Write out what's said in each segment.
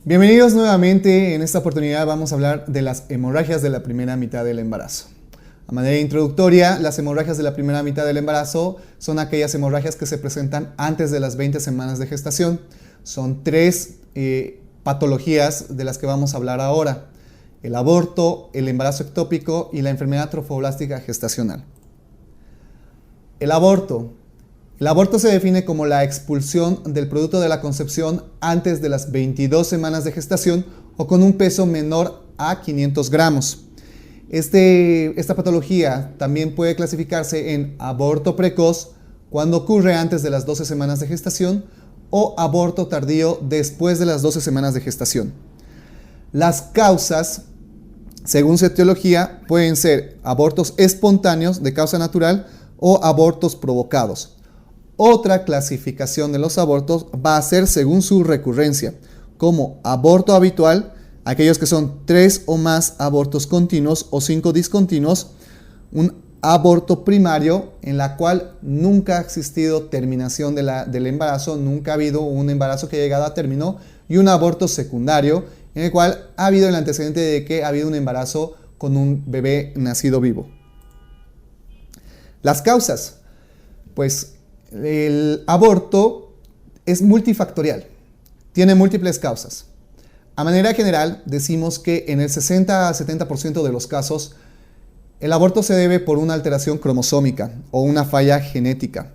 Bienvenidos nuevamente. En esta oportunidad vamos a hablar de las hemorragias de la primera mitad del embarazo. A manera introductoria, las hemorragias de la primera mitad del embarazo son aquellas hemorragias que se presentan antes de las 20 semanas de gestación. Son tres patologías de las que vamos a hablar ahora: el aborto, el embarazo ectópico y la enfermedad trofoblástica gestacional. El aborto. El aborto se define como la expulsión del producto de la concepción antes de las 22 semanas de gestación o con un peso menor a 500 gramos. Esta patología también puede clasificarse en aborto precoz cuando ocurre antes de las 12 semanas de gestación o aborto tardío después de las 12 semanas de gestación. Las causas, según su etiología, pueden ser abortos espontáneos de causa natural o abortos provocados. Otra clasificación de los abortos va a ser según su recurrencia, como aborto habitual, aquellos que son 3 o más abortos continuos o 5 discontinuos, un aborto primario en la cual nunca ha existido terminación del embarazo, nunca ha habido un embarazo que ha llegado a término, y un aborto secundario en el cual ha habido el antecedente de que ha habido un embarazo con un bebé nacido vivo. Las causas, pues el aborto es multifactorial, tiene múltiples causas. A manera general, decimos que en el 60 a 70% de los casos, el aborto se debe por una alteración cromosómica o una falla genética.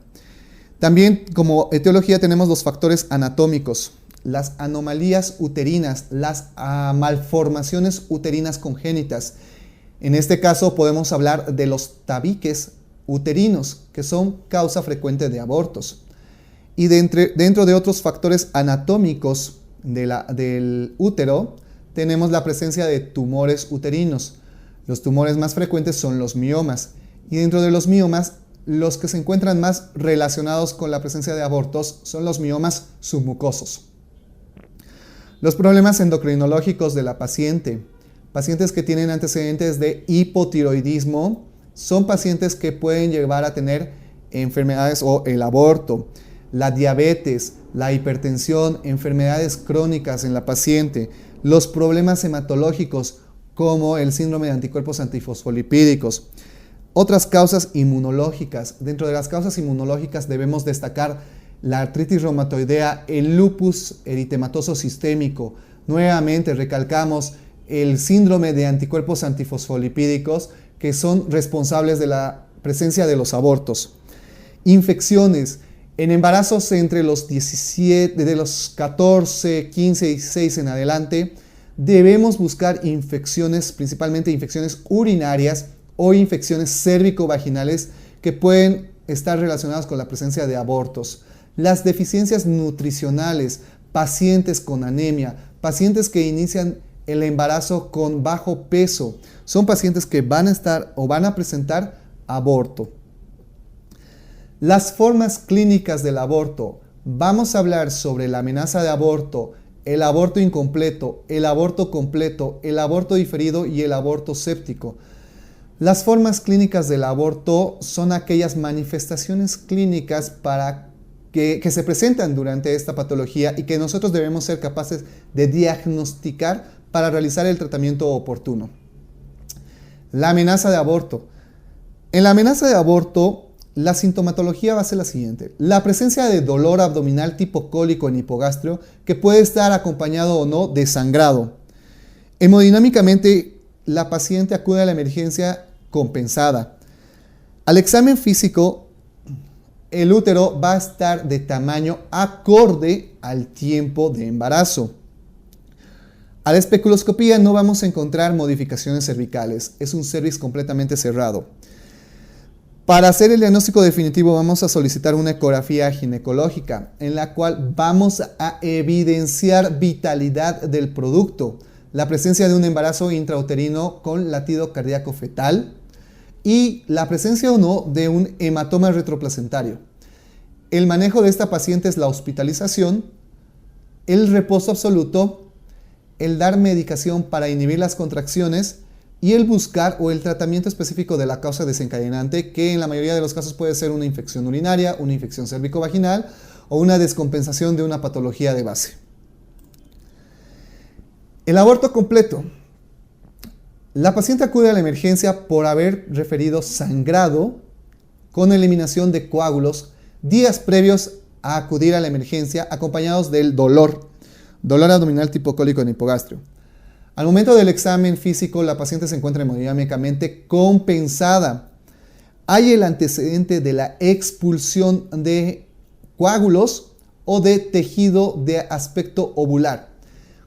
También como etiología tenemos los factores anatómicos, las anomalías uterinas, las malformaciones uterinas congénitas. En este caso podemos hablar de los tabiques uterinos, que son causa frecuente de abortos. Y dentro de otros factores anatómicos del útero, tenemos la presencia de tumores uterinos. Los tumores más frecuentes son los miomas. Y dentro de los miomas, los que se encuentran más relacionados con la presencia de abortos son los miomas submucosos. Los problemas endocrinológicos de la paciente. Pacientes que tienen antecedentes de hipotiroidismo son pacientes que pueden llevar a tener enfermedades o el aborto, la diabetes, la hipertensión, enfermedades crónicas en la paciente, los problemas hematológicos como el síndrome de anticuerpos antifosfolipídicos. Otras causas inmunológicas. Dentro de las causas inmunológicas debemos destacar la artritis reumatoidea, el lupus eritematoso sistémico. Nuevamente recalcamos el síndrome de anticuerpos antifosfolipídicos, que son responsables de la presencia de los abortos. Infecciones. En embarazos entre los 14, 15 y 16 en adelante, debemos buscar infecciones, principalmente infecciones urinarias o infecciones cérvico-vaginales que pueden estar relacionadas con la presencia de abortos. Las deficiencias nutricionales, pacientes con anemia, pacientes que inician el embarazo con bajo peso, son pacientes que van a presentar aborto. Las formas clínicas del aborto. Vamos a hablar sobre la amenaza de aborto, el aborto incompleto, el aborto completo, el aborto diferido y el aborto séptico. Las formas clínicas del aborto son aquellas manifestaciones clínicas que se presentan durante esta patología y que nosotros debemos ser capaces de diagnosticar para realizar el tratamiento oportuno. La amenaza de aborto. En la amenaza de aborto, la sintomatología va a ser la siguiente: la presencia de dolor abdominal tipo cólico en hipogastrio, que puede estar acompañado o no de sangrado. Hemodinámicamente, la paciente acude a la emergencia compensada. Al examen físico, el útero va a estar de tamaño acorde al tiempo de embarazo. A la especuloscopía no vamos a encontrar modificaciones cervicales, es un cervix completamente cerrado. Para hacer el diagnóstico definitivo vamos a solicitar una ecografía ginecológica en la cual vamos a evidenciar vitalidad del producto, la presencia de un embarazo intrauterino con latido cardíaco fetal y la presencia o no de un hematoma retroplacentario. El manejo de esta paciente es la hospitalización, el reposo absoluto, el dar medicación para inhibir las contracciones y el buscar o el tratamiento específico de la causa desencadenante, que en la mayoría de los casos puede ser una infección urinaria, una infección cérvico-vaginal o una descompensación de una patología de base. El aborto completo. La paciente acude a la emergencia por haber referido sangrado con eliminación de coágulos días previos a acudir a la emergencia, acompañados del dolor abdominal tipo cólico en hipogastrio. Al momento del examen físico, la paciente se encuentra hemodinámicamente compensada. Hay el antecedente de la expulsión de coágulos o de tejido de aspecto ovular.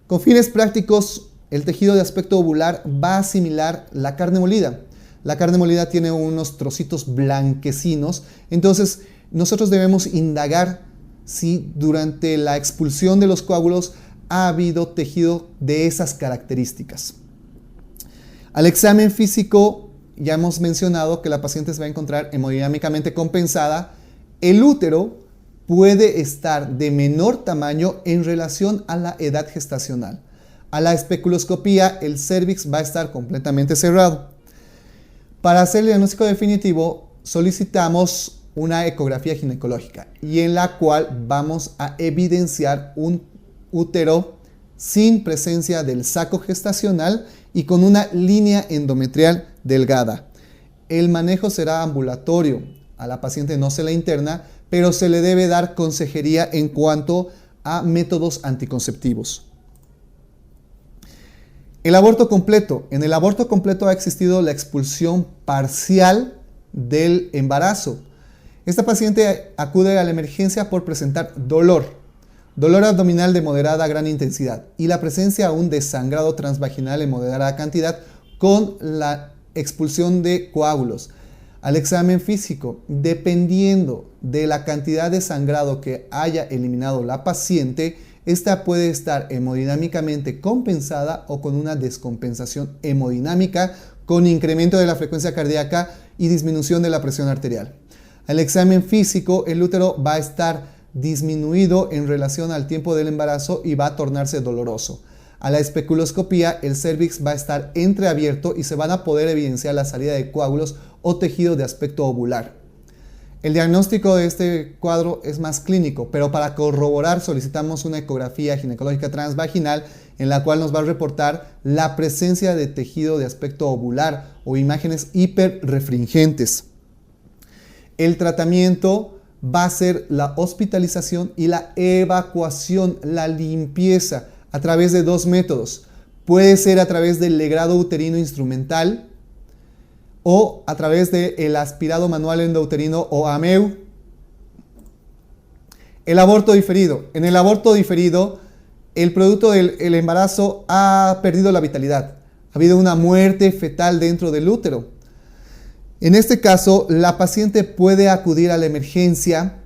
Con fines prácticos, el tejido de aspecto ovular va a asimilar la carne molida. La carne molida tiene unos trocitos blanquecinos, entonces nosotros debemos indagar si durante la expulsión de los coágulos ha habido tejido de esas características. Al examen físico ya hemos mencionado que la paciente se va a encontrar hemodinámicamente compensada. El útero puede estar de menor tamaño en relación a la edad gestacional. A la especuloscopía, el cérvix va a estar completamente cerrado. Para hacer el diagnóstico definitivo, solicitamos una ecografía ginecológica y en la cual vamos a evidenciar un útero sin presencia del saco gestacional y con una línea endometrial delgada. El manejo será ambulatorio. A la paciente no se le interna, pero se le debe dar consejería en cuanto a métodos anticonceptivos. El aborto completo. En el aborto completo ha existido la expulsión parcial del embarazo. Esta paciente acude a la emergencia por presentar dolor abdominal de moderada a gran intensidad y la presencia aún de sangrado transvaginal en moderada cantidad con la expulsión de coágulos. Al examen físico, dependiendo de la cantidad de sangrado que haya eliminado la paciente, esta puede estar hemodinámicamente compensada o con una descompensación hemodinámica con incremento de la frecuencia cardíaca y disminución de la presión arterial. Al examen físico, el útero va a estar disminuido en relación al tiempo del embarazo y va a tornarse doloroso. A la especuloscopía, el cérvix va a estar entreabierto y se van a poder evidenciar la salida de coágulos o tejido de aspecto ovular. El diagnóstico de este cuadro es más clínico, pero para corroborar solicitamos una ecografía ginecológica transvaginal en la cual nos va a reportar la presencia de tejido de aspecto ovular o imágenes hiperrefringentes. El tratamiento va a ser la hospitalización y la evacuación, la limpieza a través de dos métodos. Puede ser a través del legrado uterino instrumental o a través del aspirado manual endouterino o AMEU. El aborto diferido. En el aborto diferido, el producto del embarazo ha perdido la vitalidad. Ha habido una muerte fetal dentro del útero. En este caso, la paciente puede acudir a la emergencia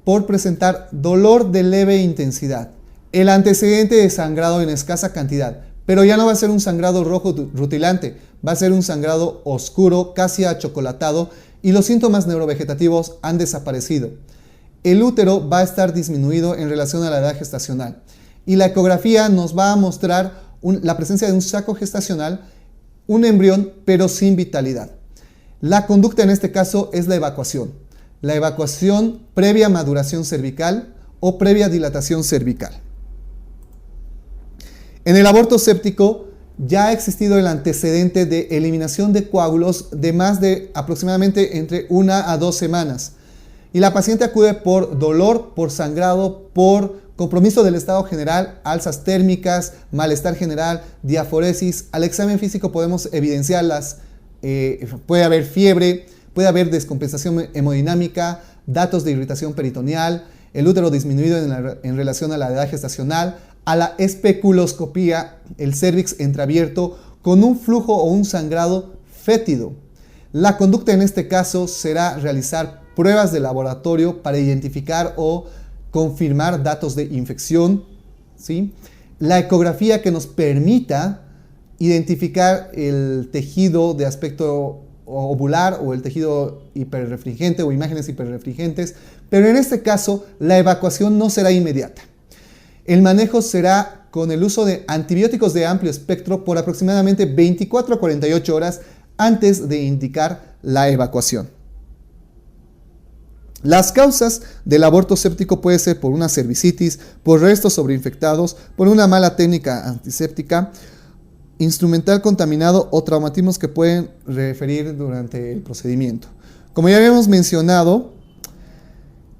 por presentar dolor de leve intensidad, el antecedente de sangrado en escasa cantidad, pero ya no va a ser un sangrado rojo rutilante, va a ser un sangrado oscuro, casi achocolatado, y los síntomas neurovegetativos han desaparecido. El útero va a estar disminuido en relación a la edad gestacional, y la ecografía nos va a mostrar la presencia de un saco gestacional, un embrión, pero sin vitalidad. La conducta en este caso es la evacuación previa maduración cervical o previa dilatación cervical. En el aborto séptico ya ha existido el antecedente de eliminación de coágulos de más de aproximadamente entre 1 a 2 semanas. Y la paciente acude por dolor, por sangrado, por compromiso del estado general, alzas térmicas, malestar general, diaforesis. Al examen físico podemos evidenciarlas. Puede haber fiebre, puede haber descompensación hemodinámica, datos de irritación peritoneal, el útero disminuido en relación a la edad gestacional. A la especuloscopía, el cérvix entreabierto con un flujo o un sangrado fétido. La conducta en este caso será realizar pruebas de laboratorio para identificar o confirmar datos de infección, ¿sí? La ecografía que nos permita identificar el tejido de aspecto ovular o el tejido hiperrefringente o imágenes hiperrefringentes, pero en este caso la evacuación no será inmediata. El manejo será con el uso de antibióticos de amplio espectro por aproximadamente 24 a 48 horas antes de indicar la evacuación. Las causas del aborto séptico pueden ser por una cervicitis, por restos sobreinfectados, por una mala técnica antiséptica, instrumental contaminado o traumatismos que pueden referir durante el procedimiento. Como ya habíamos mencionado,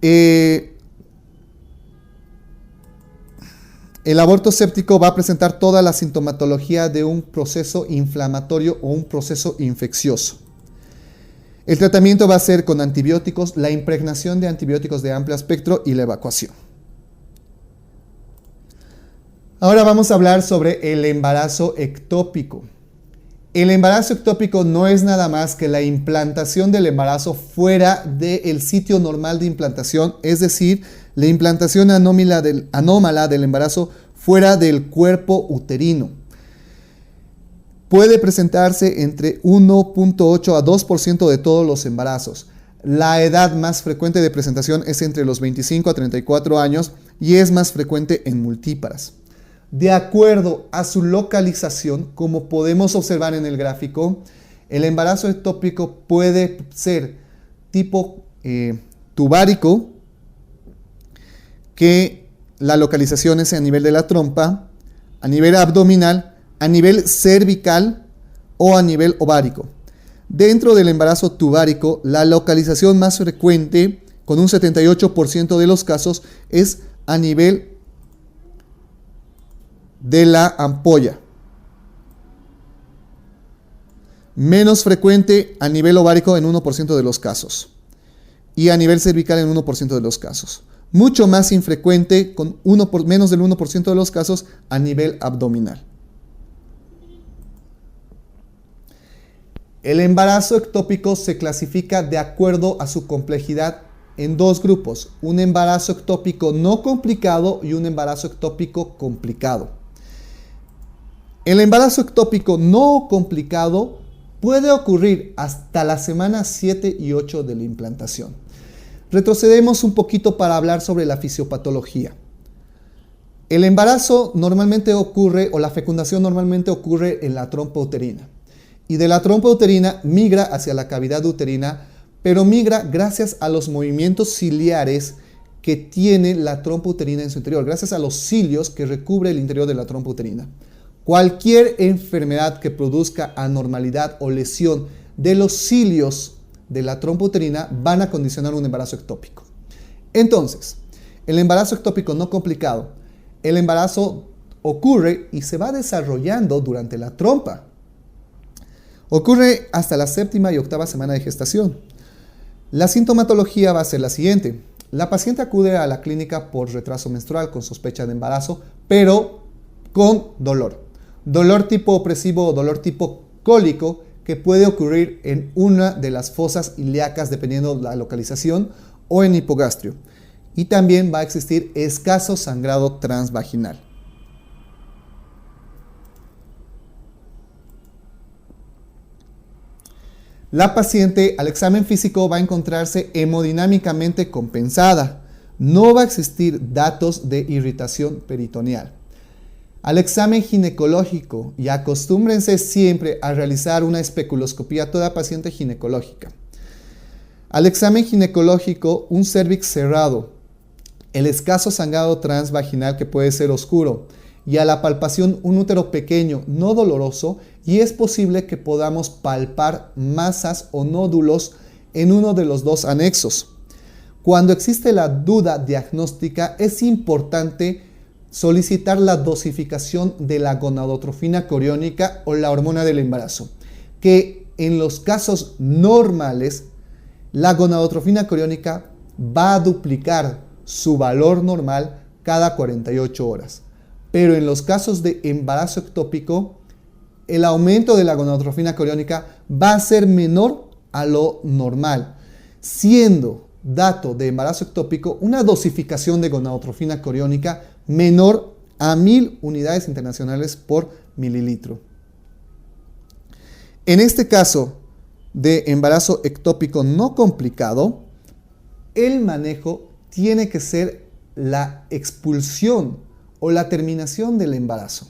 el aborto séptico va a presentar toda la sintomatología de un proceso inflamatorio o un proceso infeccioso. El tratamiento va a ser con antibióticos, la impregnación de antibióticos de amplio espectro y la evacuación. Ahora vamos a hablar sobre el embarazo ectópico. El embarazo ectópico no es nada más que la implantación del embarazo fuera del sitio normal de implantación, es decir, la implantación anómala del embarazo fuera del cuerpo uterino. Puede presentarse entre 1.8 a 2% de todos los embarazos. La edad más frecuente de presentación es entre los 25 a 34 años y es más frecuente en multíparas. De acuerdo a su localización, como podemos observar en el gráfico, el embarazo ectópico puede ser tipo tubárico, que la localización es a nivel de la trompa, a nivel abdominal, a nivel cervical o a nivel ovárico. Dentro del embarazo tubárico, la localización más frecuente, con un 78% de los casos, es a nivel de la ampolla. Menos frecuente a nivel ovárico en 1% de los casos. Y a nivel cervical en 1% de los casos. Mucho más infrecuente, con menos del 1% de los casos, a nivel abdominal. El embarazo ectópico se clasifica de acuerdo a su complejidad en dos grupos, un embarazo ectópico no complicado y un embarazo ectópico complicado. El embarazo ectópico no complicado puede ocurrir hasta la semana 7 y 8 de la implantación. Retrocedemos un poquito para hablar sobre la fisiopatología. El embarazo normalmente ocurre, o la fecundación normalmente ocurre en la trompa uterina. Y de la trompa uterina migra hacia la cavidad uterina, pero migra gracias a los movimientos ciliares que tiene la trompa uterina en su interior, gracias a los cilios que recubre el interior de la trompa uterina. Cualquier enfermedad que produzca anormalidad o lesión de los cilios de la trompa uterina van a condicionar un embarazo ectópico. Entonces, el embarazo ectópico no complicado, el embarazo ocurre y se va desarrollando durante la trompa. Ocurre hasta la 7ª y 8ª semana de gestación. La sintomatología va a ser la siguiente. La paciente acude a la clínica por retraso menstrual con sospecha de embarazo, pero con dolor. Dolor tipo opresivo o dolor tipo cólico que puede ocurrir en una de las fosas ilíacas dependiendo de la localización o en hipogastrio. Y también va a existir escaso sangrado transvaginal. La paciente al examen físico va a encontrarse hemodinámicamente compensada. No va a existir datos de irritación peritoneal. Al examen ginecológico, y acostúmbrense siempre a realizar una especuloscopía a toda paciente ginecológica. Al examen ginecológico, un cérvix cerrado, el escaso sangrado transvaginal que puede ser oscuro, y a la palpación un útero pequeño, no doloroso, y es posible que podamos palpar masas o nódulos en uno de los dos anexos. Cuando existe la duda diagnóstica, es importante solicitar la dosificación de la gonadotrofina coriónica o la hormona del embarazo, que en los casos normales, la gonadotrofina coriónica va a duplicar su valor normal cada 48 horas. Pero en los casos de embarazo ectópico, el aumento de la gonadotrofina coriónica va a ser menor a lo normal, siendo dato de embarazo ectópico una dosificación de gonadotrofina coriónica menor a 1000 unidades internacionales por mililitro. En este caso de embarazo ectópico no complicado, el manejo tiene que ser la expulsión o la terminación del embarazo.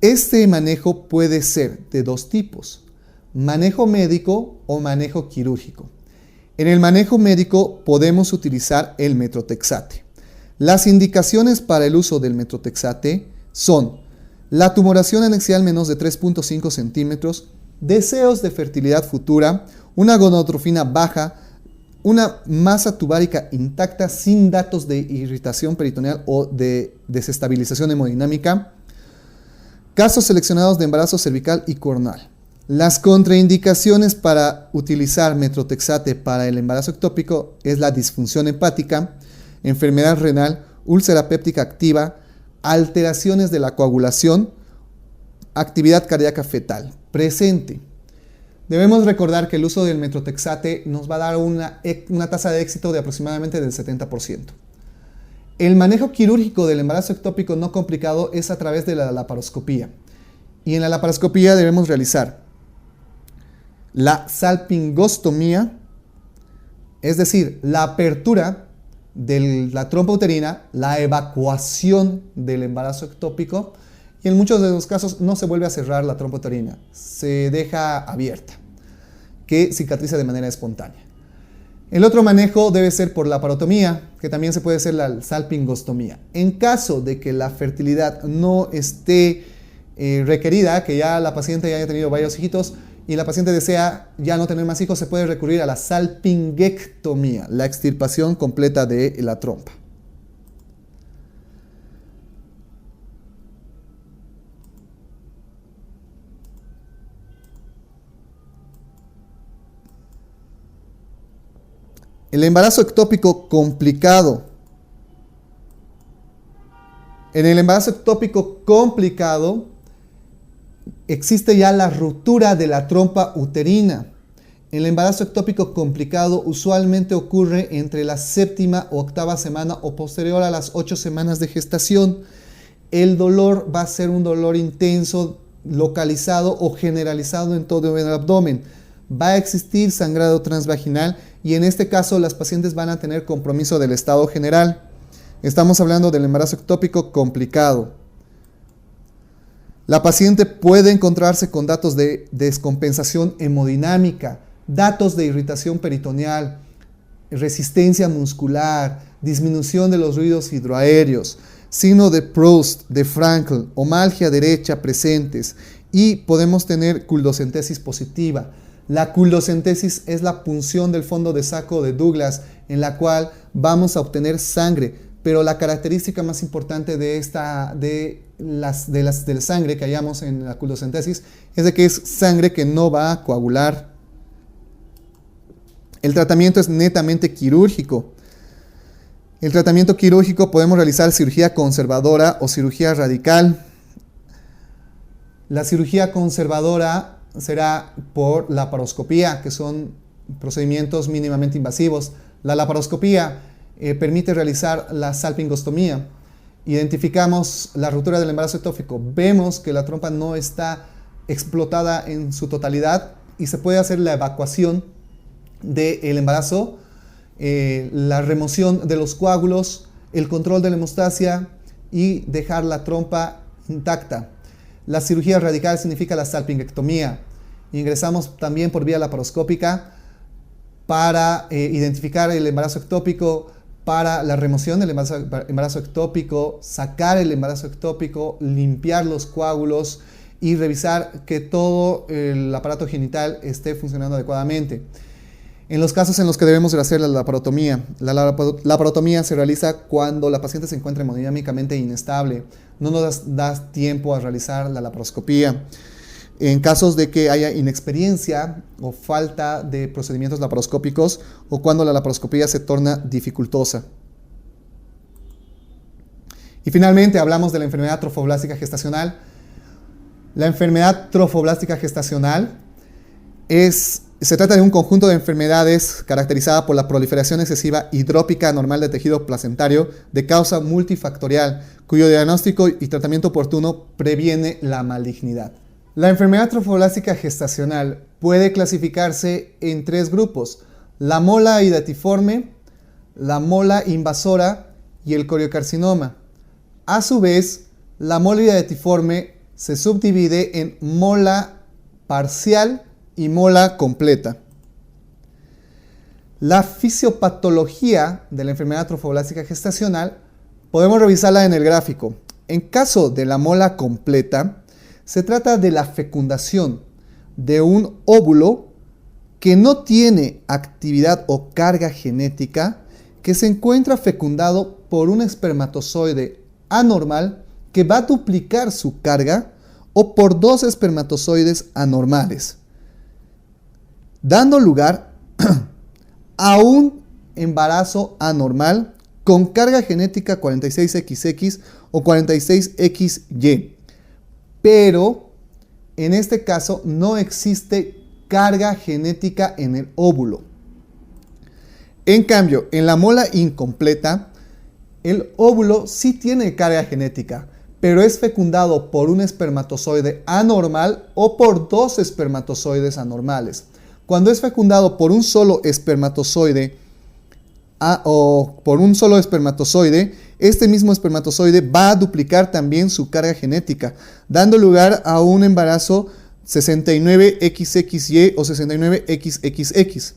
Este manejo puede ser de dos tipos, manejo médico o manejo quirúrgico. En el manejo médico podemos utilizar el Metrotexate. Las indicaciones para el uso del Metrotexate son la tumoración anexial menos de 3.5 centímetros, deseos de fertilidad futura, una gonotrofina baja, una masa tubárica intacta sin datos de irritación peritoneal o de desestabilización hemodinámica, casos seleccionados de embarazo cervical y coronal. Las contraindicaciones para utilizar Metrotexate para el embarazo ectópico es la disfunción hepática, enfermedad renal, úlcera péptica activa, alteraciones de la coagulación, actividad cardíaca fetal presente. Debemos recordar que el uso del Metrotexate nos va a dar una tasa de éxito de aproximadamente del 70%. El manejo quirúrgico del embarazo ectópico no complicado es a través de la laparoscopía. Y en la laparoscopía debemos realizar la salpingostomía, es decir, la apertura de la trompa uterina, la evacuación del embarazo ectópico, y en muchos de los casos no se vuelve a cerrar la trompa uterina, se deja abierta, que cicatriza de manera espontánea. El otro manejo debe ser por laparotomía, que también se puede hacer la salpingostomía. En caso de que la fertilidad no esté requerida, que ya la paciente haya tenido varios hijitos y la paciente desea ya no tener más hijos, se puede recurrir a la salpingectomía, la extirpación completa de la trompa. El embarazo ectópico complicado. En el embarazo ectópico complicado existe ya la ruptura de la trompa uterina. El embarazo ectópico complicado usualmente ocurre entre la 7ª o 8ª semana o posterior a las 8 semanas de gestación. El dolor va a ser un dolor intenso, localizado o generalizado en todo el abdomen. Va a existir sangrado transvaginal y en este caso las pacientes van a tener compromiso del estado general. Estamos hablando del embarazo ectópico complicado. La paciente puede encontrarse con datos de descompensación hemodinámica, datos de irritación peritoneal, resistencia muscular, disminución de los ruidos hidroaéreos, signo de Proust, de Frankl, omalgia derecha presentes y podemos tener culdocentesis positiva. La culdocentesis es la punción del fondo de saco de Douglas en la cual vamos a obtener sangre, pero la característica más importante de la sangre que hallamos en la culdocentesis es de que es sangre que no va a coagular. El tratamiento es netamente quirúrgico. El tratamiento quirúrgico podemos realizar cirugía conservadora o cirugía radical. La cirugía conservadora será por laparoscopía, que son procedimientos mínimamente invasivos. La laparoscopía permite realizar la salpingostomía. Identificamos la ruptura del embarazo ectópico, vemos que la trompa no está explotada en su totalidad y se puede hacer la evacuación del embarazo, la remoción de los coágulos, el control de la hemostasia y dejar la trompa intacta. La cirugía radical significa la salpingectomía. Ingresamos también por vía laparoscópica para identificar el embarazo ectópico, para la remoción del embarazo ectópico, sacar el embarazo ectópico, limpiar los coágulos y revisar que todo el aparato genital esté funcionando adecuadamente. En los casos en los que debemos hacer la laparotomía se realiza cuando la paciente se encuentra hemodinámicamente inestable, no nos da tiempo a realizar la laparoscopía. En casos de que haya inexperiencia o falta de procedimientos laparoscópicos o cuando la laparoscopía se torna dificultosa. Y finalmente hablamos de la enfermedad trofoblástica gestacional. La enfermedad trofoblástica gestacional se trata de un conjunto de enfermedades caracterizada por la proliferación excesiva hidrópica anormal de tejido placentario de causa multifactorial, cuyo diagnóstico y tratamiento oportuno previene la malignidad. La enfermedad trofoblástica gestacional puede clasificarse en 3 grupos: la mola hidatiforme, la mola invasora y el coriocarcinoma. A su vez, la mola hidatiforme se subdivide en mola parcial y mola completa. La fisiopatología de la enfermedad trofoblástica gestacional podemos revisarla en el gráfico. En caso de la mola completa, se trata de la fecundación de un óvulo que no tiene actividad o carga genética, que se encuentra fecundado por un espermatozoide anormal que va a duplicar su carga o por dos espermatozoides anormales, dando lugar a un embarazo anormal con carga genética 46XX o 46XY. Pero en este caso no existe carga genética en el óvulo. En cambio, en la mola incompleta, el óvulo sí tiene carga genética, pero es fecundado por un espermatozoide anormal o por dos espermatozoides anormales. Cuando es fecundado por un solo espermatozoide este mismo espermatozoide va a duplicar también su carga genética, dando lugar a un embarazo 69XXY o 69XXX.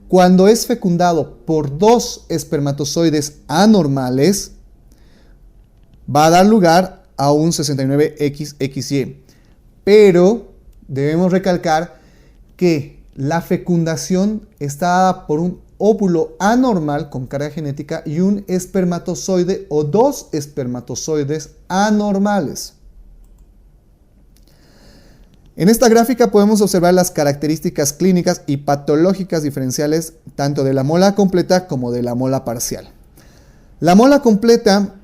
Cuando es fecundado por dos espermatozoides anormales, va a dar lugar a un 69XXY. Pero debemos recalcar que la fecundación está dada por un óvulo anormal con carga genética y un espermatozoide o dos espermatozoides anormales. En esta gráfica podemos observar las características clínicas y patológicas diferenciales tanto de la mola completa como de la mola parcial. La mola completa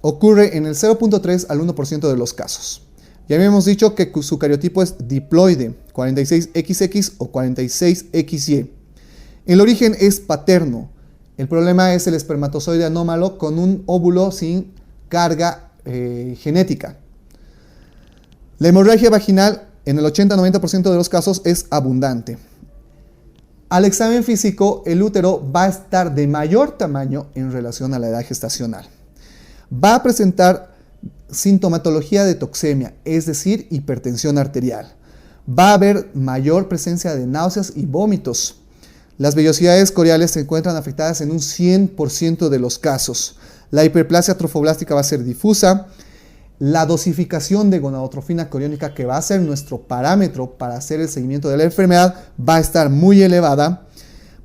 ocurre en el 0.3 al 1% de los casos. Ya habíamos dicho que su cariotipo es diploide, 46XX o 46XY. El origen es paterno. El problema es el espermatozoide anómalo con un óvulo sin carga genética. La hemorragia vaginal en el 80-90% de los casos es abundante. Al examen físico, el útero va a estar de mayor tamaño en relación a la edad gestacional. Va a presentar sintomatología de toxemia, es decir, hipertensión arterial. Va a haber mayor presencia de náuseas y vómitos. Las vellosidades coriales se encuentran afectadas en un 100% de los casos. La hiperplasia trofoblástica va a ser difusa. La dosificación de gonadotrofina coriónica, que va a ser nuestro parámetro para hacer el seguimiento de la enfermedad, va a estar muy elevada.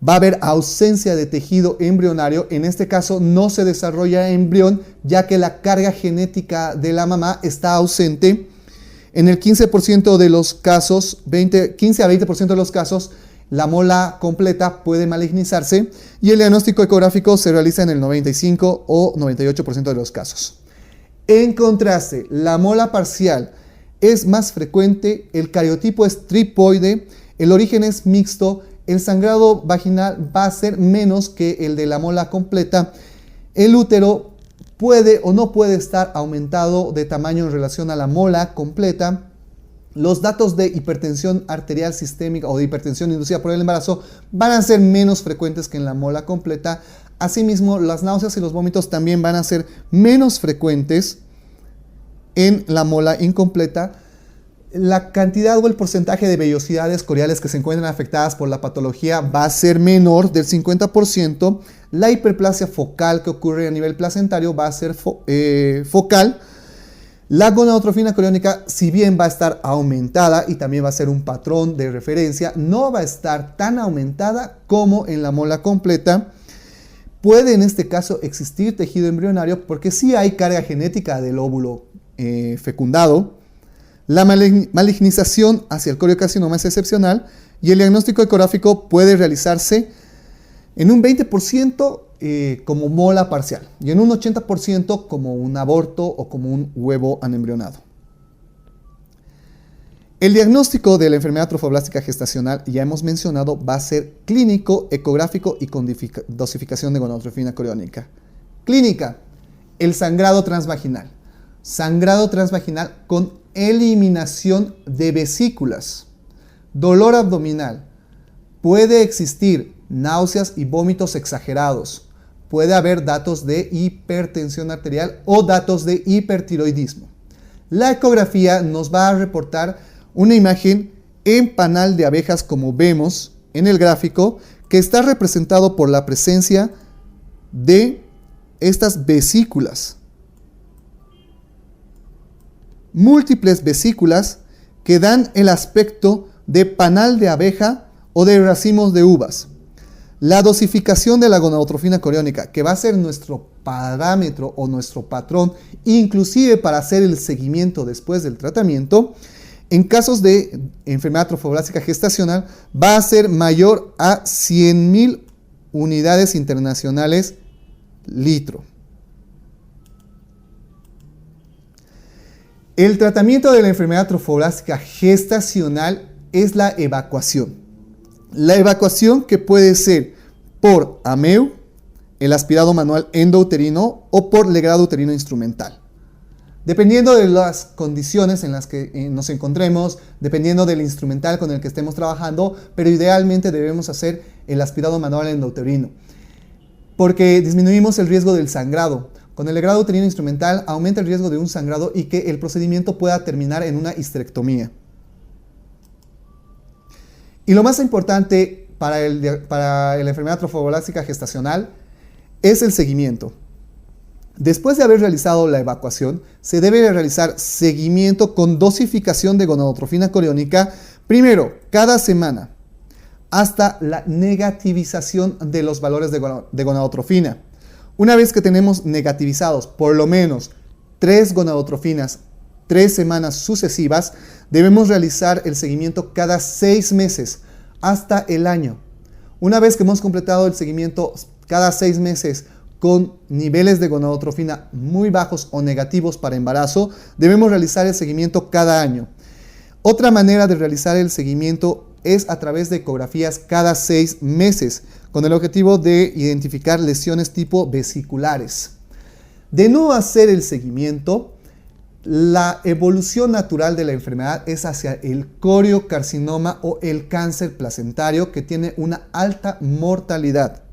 Va a haber ausencia de tejido embrionario. En este caso no se desarrolla embrión, ya que la carga genética de la mamá está ausente. En el 15% de los casos, 15 a 20% de los casos, la mola completa puede malignizarse y el diagnóstico ecográfico se realiza en el 95 o 98% de los casos. En contraste, la mola parcial es más frecuente, el cariotipo es tripoide, el origen es mixto, el sangrado vaginal va a ser menos que el de la mola completa, el útero puede o no puede estar aumentado de tamaño en relación a la mola completa. Los datos de hipertensión arterial sistémica o de hipertensión inducida por el embarazo van a ser menos frecuentes que en la mola completa. Asimismo, las náuseas y los vómitos también van a ser menos frecuentes en la mola incompleta. La cantidad o el porcentaje de vellosidades coriales que se encuentran afectadas por la patología va a ser menor del 50%. La hiperplasia focal que ocurre a nivel placentario va a ser focal. La gonadotrofina coriónica, si bien va a estar aumentada y también va a ser un patrón de referencia, no va a estar tan aumentada como en la mola completa. Puede en este caso existir tejido embrionario porque sí hay carga genética del óvulo fecundado. La malignización hacia el coriocarcinoma es excepcional y el diagnóstico ecográfico puede realizarse en un 20% como mola parcial y en un 80% como un aborto o como un huevo anembrionado. El diagnóstico de la enfermedad trofoblástica gestacional, ya hemos mencionado, va a ser clínico, ecográfico y con dosificación de gonadotrofina coriónica. Clínica, el sangrado transvaginal. Sangrado transvaginal con eliminación de vesículas. Dolor abdominal. Puede existir náuseas y vómitos exagerados. Puede haber datos de hipertensión arterial o datos de hipertiroidismo. La ecografía nos va a reportar una imagen en panal de abejas, como vemos en el gráfico, que está representado por la presencia de estas vesículas. Múltiples vesículas que dan el aspecto de panal de abeja o de racimos de uvas. La dosificación de la gonadotrofina coriónica, que va a ser nuestro parámetro o nuestro patrón, inclusive para hacer el seguimiento después del tratamiento, en casos de enfermedad trofoblásica gestacional, va a ser mayor a 100.000 unidades internacionales litro. El tratamiento de la enfermedad trofoblástica gestacional es la evacuación. La evacuación que puede ser por AMEU, el aspirado manual endouterino, o por legrado uterino instrumental. Dependiendo de las condiciones en las que nos encontremos, dependiendo del instrumental con el que estemos trabajando, pero idealmente debemos hacer el aspirado manual endouterino, porque disminuimos el riesgo del sangrado. Con el legrado uterino instrumental aumenta el riesgo de un sangrado y que el procedimiento pueda terminar en una histerectomía. Y lo más importante para la enfermedad trofoblástica gestacional es el seguimiento. Después de haber realizado la evacuación, se debe realizar seguimiento con dosificación de gonadotrofina coriónica, primero cada semana, hasta la negativización de los valores de gonadotrofina. Una vez que tenemos negativizados por lo menos 3 gonadotrofinas 3 semanas sucesivas, debemos realizar el seguimiento cada 6 meses hasta el año. Una vez que hemos completado el seguimiento cada 6 meses con niveles de gonadotrofina muy bajos o negativos para embarazo, debemos realizar el seguimiento cada año. Otra manera de realizar el seguimiento es a través de ecografías cada 6 meses, con el objetivo de identificar lesiones tipo vesiculares. De no hacer el seguimiento, la evolución natural de la enfermedad es hacia el coriocarcinoma o el cáncer placentario, que tiene una alta mortalidad.